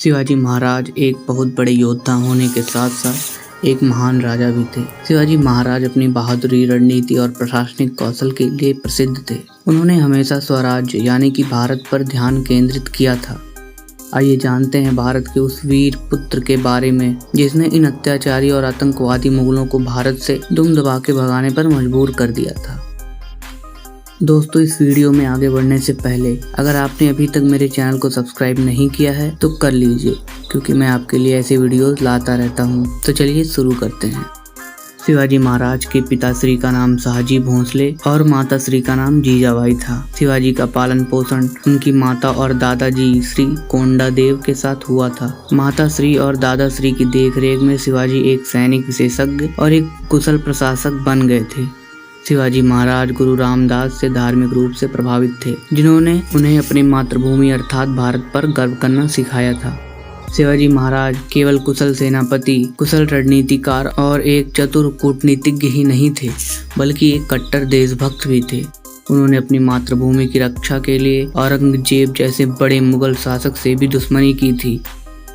शिवाजी महाराज एक बहुत बड़े योद्धा होने के साथ साथ एक महान राजा भी थे। शिवाजी महाराज अपनी बहादुरी, रणनीति और प्रशासनिक कौशल के लिए प्रसिद्ध थे। उन्होंने हमेशा स्वराज्य यानी कि भारत पर ध्यान केंद्रित किया था। आइए जानते हैं भारत के उस वीर पुत्र के बारे में जिसने इन अत्याचारी और आतंकवादी मुगलों को भारत से दुम दबा के भगाने पर मजबूर कर दिया था। दोस्तों, इस वीडियो में आगे बढ़ने से पहले अगर आपने अभी तक मेरे चैनल को सब्सक्राइब नहीं किया है तो कर लीजिए, क्योंकि मैं आपके लिए ऐसे वीडियोस लाता रहता हूँ। तो चलिए शुरू करते हैं। शिवाजी महाराज के पिताश्री का नाम शाहजी भोंसले और माताश्री का नाम जीजाबाई था। शिवाजी का पालन पोषण उनकी माता और दादाजी श्री कोंडादेव के साथ हुआ था। माताश्री और दादाश्री की देखरेख में शिवाजी एक सैनिक विशेषज्ञ और एक कुशल प्रशासक बन गए थे। शिवाजी महाराज गुरु रामदास से धार्मिक रूप से प्रभावित थे, जिन्होंने उन्हें अपनी मातृभूमि अर्थात भारत पर गर्व करना सिखाया था। शिवाजी महाराज केवल कुशल सेनापति, कुशल रणनीतिकार और एक चतुर कूटनीतिज्ञ ही नहीं थे, बल्कि एक कट्टर देशभक्त भी थे। उन्होंने अपनी मातृभूमि की रक्षा के लिए औरंगजेब जैसे बड़े मुगल शासक से भी दुश्मनी की थी।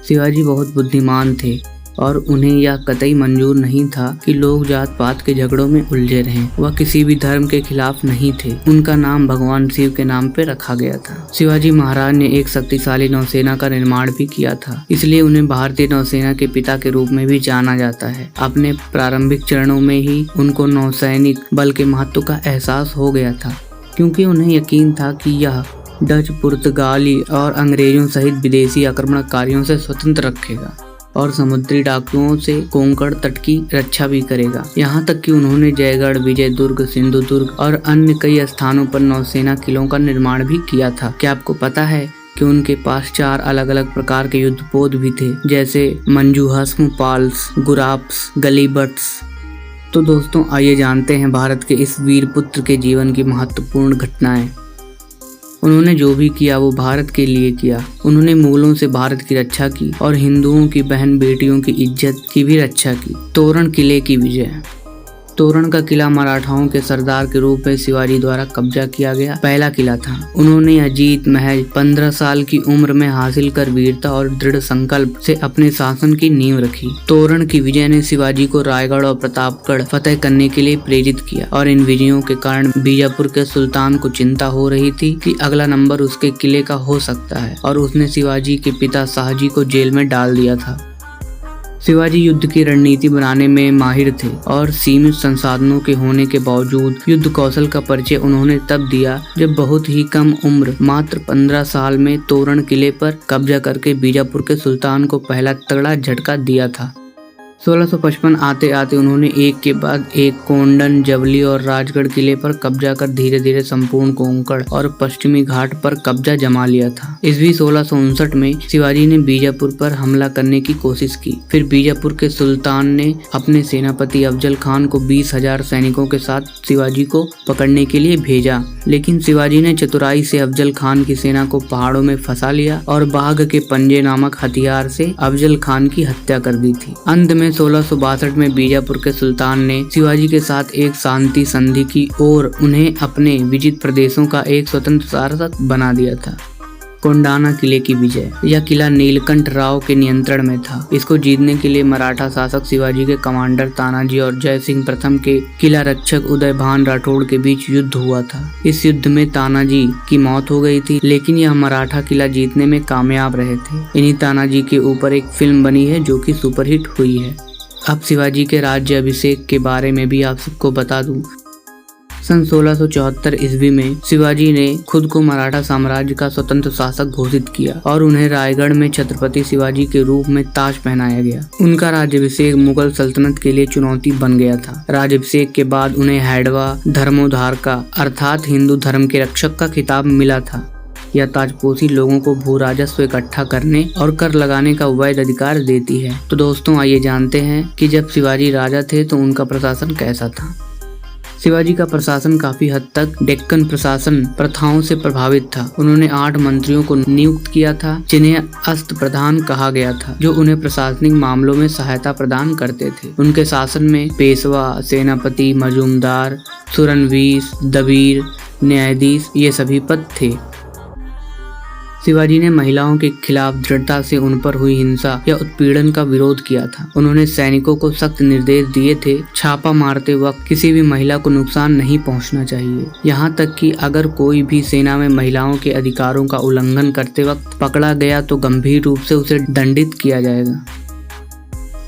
शिवाजी बहुत बुद्धिमान थे और उन्हें यह कतई मंजूर नहीं था कि लोग जात पात के झगड़ों में उलझे रहें। वह किसी भी धर्म के खिलाफ नहीं थे। उनका नाम भगवान शिव के नाम पे रखा गया था। शिवाजी महाराज ने एक शक्तिशाली नौसेना का निर्माण भी किया था, इसलिए उन्हें भारतीय नौसेना के पिता के रूप में भी जाना जाता है। अपने प्रारंभिक चरणों में ही उनको नौसैनिक बल के महत्व का एहसास हो गया था, क्योंकि उन्हें यकीन था कि यह डच, पुर्तगाली और अंग्रेजों सहित विदेशी आक्रमणकारियों से स्वतंत्र रखेगा और समुद्री डाकुओं से कोंकण तट की रक्षा भी करेगा। यहाँ तक कि उन्होंने जयगढ़, विजयदुर्ग, सिंधुदुर्ग और अन्य कई स्थानों पर नौसेना किलों का निर्माण भी किया था। क्या आपको पता है कि उनके पास 4 अलग अलग प्रकार के युद्धपोत भी थे, जैसे मंजूहस्म, पाल्स, गुराप्स, गलीबट्स। तो दोस्तों, आइए जानते हैं भारत के इस वीर पुत्र के जीवन की महत्वपूर्ण घटनाएं। उन्होंने जो भी किया वो भारत के लिए किया। उन्होंने मुगलों से भारत की रक्षा की और हिंदुओं की बहन बेटियों की इज्जत की भी रक्षा की। तोरण किले की विजय। तोरण का किला मराठाओं के सरदार के रूप में शिवाजी द्वारा कब्जा किया गया पहला किला था। उन्होंने यह जीत महज 15 साल की उम्र में हासिल कर वीरता और दृढ़ संकल्प से अपने शासन की नींव रखी। तोरण की विजय ने शिवाजी को रायगढ़ और प्रतापगढ़ फतेह करने के लिए प्रेरित किया और इन विजयों के कारण बीजापुर के सुल्तान को चिंता हो रही थी कि अगला नंबर उसके किले का हो सकता है, और उसने शिवाजी के पिता शाहजी को जेल में डाल दिया था। शिवाजी युद्ध की रणनीति बनाने में माहिर थे और सीमित संसाधनों के होने के बावजूद युद्ध कौशल का परिचय उन्होंने तब दिया जब बहुत ही कम उम्र, मात्र 15 साल में तोरण किले पर कब्जा करके बीजापुर के सुल्तान को पहला तगड़ा झटका दिया था। 1655 आते आते उन्होंने एक के बाद एक कोंडन, जवली और राजगढ़ किले पर कब्जा कर धीरे धीरे संपूर्ण कोंकण और पश्चिमी घाट पर कब्जा जमा लिया था। ईस्वी 1659 में शिवाजी ने बीजापुर पर हमला करने की कोशिश की। फिर बीजापुर के सुल्तान ने अपने सेनापति अफजल खान को 20,000 सैनिकों के साथ शिवाजी को पकड़ने के लिए भेजा, लेकिन शिवाजी ने चतुराई से अफजल खान की सेना को पहाड़ों में फंसा लिया और बाघ के पंजे नामक हथियार से अफजल खान की हत्या कर दी थी। अंत में 1662 में बीजापुर के सुल्तान ने शिवाजी के साथ एक शांति संधि की और उन्हें अपने विजित प्रदेशों का एक स्वतंत्र शासक बना दिया था। कोंडाना किले की विजय। यह किला नीलकंठ राव के नियंत्रण में था। इसको जीतने के लिए मराठा शासक शिवाजी के कमांडर तानाजी और जय सिंह प्रथम के किला रक्षक उदयभान राठौड़ के बीच युद्ध हुआ था। इस युद्ध में तानाजी की मौत हो गई थी, लेकिन यह मराठा किला जीतने में कामयाब रहे थे। इन्हीं तानाजी के ऊपर एक फिल्म बनी है जो कि सुपरहिट हुई है। अब शिवाजी के राज्य अभिषेक के बारे में भी आप सबको बता दूं। सन 1674 ईस्वी में शिवाजी ने खुद को मराठा साम्राज्य का स्वतंत्र शासक घोषित किया और उन्हें रायगढ़ में छत्रपति शिवाजी के रूप में ताज पहनाया गया। उनका राज्याभिषेक मुगल सल्तनत के लिए चुनौती बन गया था। राज्याभिषेक के बाद उन्हें हैडवा धर्मोद्धार का अर्थात हिंदू धर्म के रक्षक का खिताब मिला था। यह ताजपोशी लोगों को भू राजस्व इकट्ठा करने और कर लगाने का वैध अधिकार देती है। तो दोस्तों, आइए जानते हैं कि जब शिवाजी राजा थे तो उनका प्रशासन कैसा था। शिवाजी का प्रशासन काफी हद तक डेक्कन प्रशासन प्रथाओं से प्रभावित था। उन्होंने 8 मंत्रियों को नियुक्त किया था, जिन्हें अस्त प्रधान कहा गया था, जो उन्हें प्रशासनिक मामलों में सहायता प्रदान करते थे। उनके शासन में पेशवा, सेनापति, मजूमदार, सुरनवीस, दबीर, न्यायाधीश ये सभी पद थे। शिवाजी ने महिलाओं के खिलाफ दृढ़ता से उन पर हुई हिंसा या उत्पीड़न का विरोध किया था। उन्होंने सैनिकों को सख्त निर्देश दिए थे, छापा मारते वक्त किसी भी महिला को नुकसान नहीं पहुंचना चाहिए। यहाँ तक कि अगर कोई भी सेना में महिलाओं के अधिकारों का उल्लंघन करते वक्त पकड़ा गया तो गंभीर रूप से उसे दंडित किया जाएगा।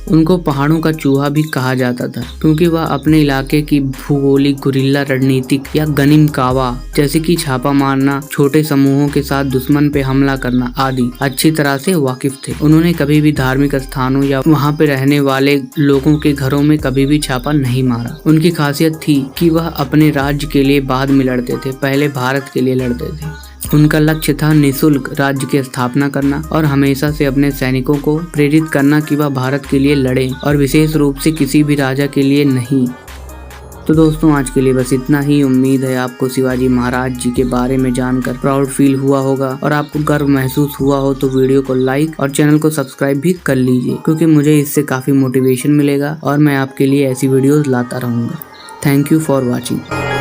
उनको पहाड़ों का चूहा भी कहा जाता था, क्योंकि वह अपने इलाके की भूगोलिक, गुरिल्ला रणनीतिक या गनिम कावा जैसे कि छापा मारना, छोटे समूहों के साथ दुश्मन पे हमला करना आदि अच्छी तरह से वाकिफ थे। उन्होंने कभी भी धार्मिक स्थानों या वहाँ पे रहने वाले लोगों के घरों में कभी भी छापा नहीं मारा। उनकी खासियत थी कि वह अपने राज्य के लिए बाद में लड़ते थे, पहले भारत के लिए लड़ते थे। उनका लक्ष्य था निःशुल्क राज्य की स्थापना करना और हमेशा से अपने सैनिकों को प्रेरित करना कि वह भारत के लिए लड़ें और विशेष रूप से किसी भी राजा के लिए नहीं। तो दोस्तों, आज के लिए बस इतना ही। उम्मीद है आपको शिवाजी महाराज जी के बारे में जानकर प्राउड फील हुआ होगा और आपको गर्व महसूस हुआ हो तो वीडियो को लाइक और चैनल को सब्सक्राइब भी कर लीजिए, क्योंकि मुझे इससे काफी मोटिवेशन मिलेगा और मैं आपके लिए ऐसी वीडियोस लाता रहूंगा। Thank you for watching.